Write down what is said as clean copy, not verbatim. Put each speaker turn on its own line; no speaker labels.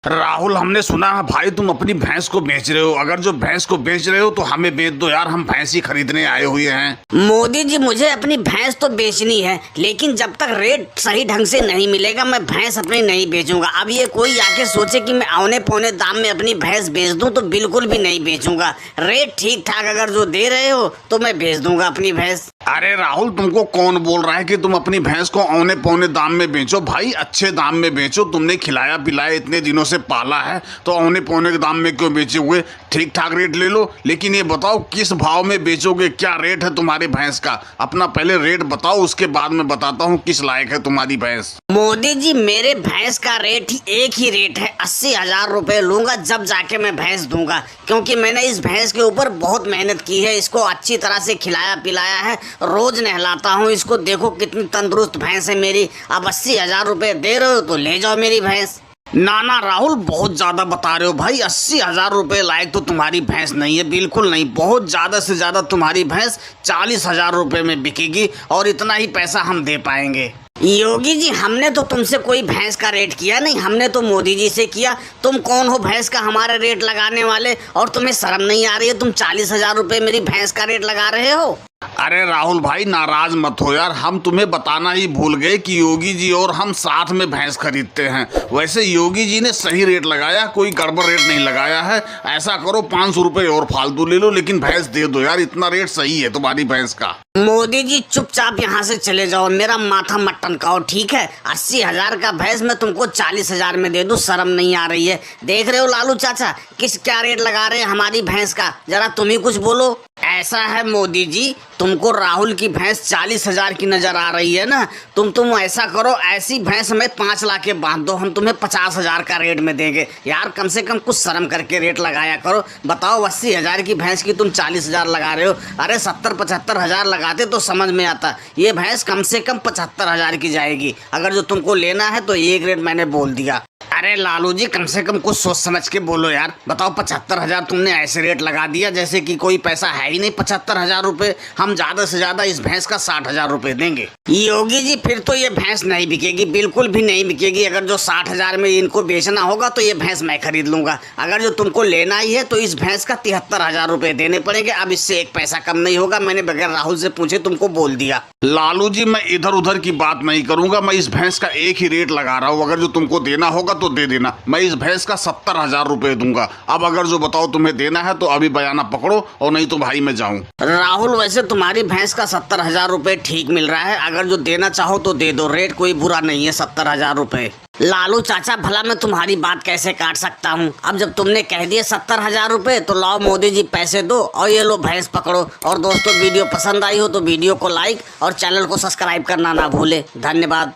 राहुल, हमने सुना है भाई तुम अपनी भैंस को बेच रहे हो। अगर जो भैंस को बेच रहे हो तो हमें बेच दो यार, हम भैंस ही खरीदने आए हुए हैं।
मोदी जी, मुझे अपनी भैंस तो बेचनी है, लेकिन जब तक रेट सही ढंग से नहीं मिलेगा मैं भैंस अपनी नहीं बेचूंगा। अब ये कोई आके सोचे कि मैं औने पौने दाम में अपनी भैंस बेच दूं तो बिल्कुल भी नहीं बेचूंगा। रेट ठीक ठाक अगर जो दे रहे हो तो मैं बेच दूंगा अपनी भैंस।
अरे राहुल, तुमको कौन बोल रहा है कि तुम अपनी भैंस को औने पौने दाम में बेचो? भाई अच्छे दाम में बेचो, तुमने खिलाया पिलाया इतने दिनों से पाला है तो औने पौने के दाम में क्यों बेचे हुए? ठीक ठाक रेट ले लो, लेकिन ये बताओ किस भाव में बेचोगे, क्या रेट है तुम्हारी भैंस का? अपना पहले रेट बताओ, उसके बाद मैं बताता हूँ किस लायक है तुम्हारी भैंस।
मोदी जी, मेरे भैंस का रेट ही एक ही रेट है, 80,000 रुपए लूंगा जब जाके मैं भैंस दूंगा, क्योंकि मैंने इस भैंस के ऊपर बहुत मेहनत की है, इसको अच्छी तरह से खिलाया पिलाया है, रोज नहलाता हूँ इसको। देखो कितनी तंदुरुस्त भैंस है मेरी। अब 80,000 रुपए दे रहे हो तो ले जाओ मेरी भैंस।
ना राहुल, बहुत ज्यादा बता रहे हो भाई। 80,000 रुपए लायक तो तुम्हारी भैंस नहीं है, बिल्कुल नहीं। बहुत ज्यादा से ज्यादा तुम्हारी भैंस 40,000 रुपए में बिकेगी और इतना ही पैसा हम दे पाएंगे।
योगी जी, हमने तो तुमसे कोई भैंस का रेट किया नहीं, हमने तो मोदी जी से किया। तुम कौन हो भैंस का हमारा रेट लगाने वाले? और तुम्हें शर्म नहीं आ रही है? तुम 40,000 रुपए मेरी भैंस का रेट लगा रहे हो।
अरे राहुल भाई, नाराज मत हो यार, हम तुम्हें बताना ही भूल गए कि योगी जी और हम साथ में भैंस खरीदते हैं। वैसे योगी जी ने सही रेट लगाया, कोई गड़बड़ रेट नहीं लगाया है। ऐसा करो 500 रुपए और फालतू ले लो, लेकिन भैंस दे दो यार, इतना रेट सही है तुम्हारी भैंस का।
मोदी जी, चुपचाप यहाँ से चले जाओ, मेरा माथा मत टनकाओ, ठीक है? 80,000 का भैंस मैं तुमको 40,000 में दे दूं, शर्म नहीं आ रही है? देख रहे हो लालू चाचा क्या रेट लगा रहे हैं हमारी भैंस का? जरा तुम ही कुछ बोलो। ऐसा है मोदी जी, तुमको राहुल की भैंस 40,000 की नजर आ रही है ना? तुम ऐसा करो, ऐसी भैंस हमें 5 लाख के बांध दो, हम तुम्हें 50,000 का रेट में देंगे। यार कम से कम कुछ शर्म करके रेट लगाया करो। बताओ, 80,000 की भैंस की तुम 40,000 लगा रहे हो। अरे 70-75,000 लगाते तो समझ में आता। ये भैंस कम से कम 75,000 की जाएगी। अगर जो तुमको लेना है तो एक रेट मैंने बोल दिया। अरे लालू जी, कम से कम कुछ सोच समझ के बोलो यार। बताओ, 75,000 तुमने ऐसे रेट लगा दिया जैसे कि कोई पैसा है ही नहीं। 75,000 रुपए, हम ज्यादा से ज्यादा इस भैंस का 60,000 रुपए देंगे। योगी जी, फिर तो ये भैंस नहीं बिकेगी, बिल्कुल भी नहीं बिकेगी। अगर जो 60,000 में इनको बेचना होगा तो ये भैंस मैं खरीद लूंगा। अगर जो तुमको लेना ही है तो इस भैंस का 73,000 रुपए देने पड़ेंगे। अब इससे एक पैसा कम नहीं होगा, मैंने बगैर राहुल से पूछे तुमको बोल दिया।
लालू जी, मैं इधर उधर की बात नहीं करूंगा, मैं इस भैंस का एक ही रेट लगा रहा हूँ। अगर जो तुमको देना होगा तो दे देना। मैं इस भैंस का 70,000 रुपए दूंगा। अब अगर जो बताओ तुम्हें देना है तो अभी बयाना पकड़ो, और नहीं तो भाई मैं जाऊं।
राहुल, वैसे तुम्हारी भैंस का 70,000 रुपए ठीक मिल रहा है, अगर जो देना चाहो तो दे दो। रेट कोई बुरा नहीं है, 70,000 रुपए। लालू चाचा, भला मैं तुम्हारी बात कैसे काट सकता हूँ? अब जब तुमने कह दिए 70,000 रुपए तो लाओ मोदी जी, पैसे दो और ये लो भैंस पकड़ो। और दोस्तों, वीडियो पसंद आई हो तो वीडियो को लाइक और चैनल को सब्सक्राइब करना ना भूले। धन्यवाद।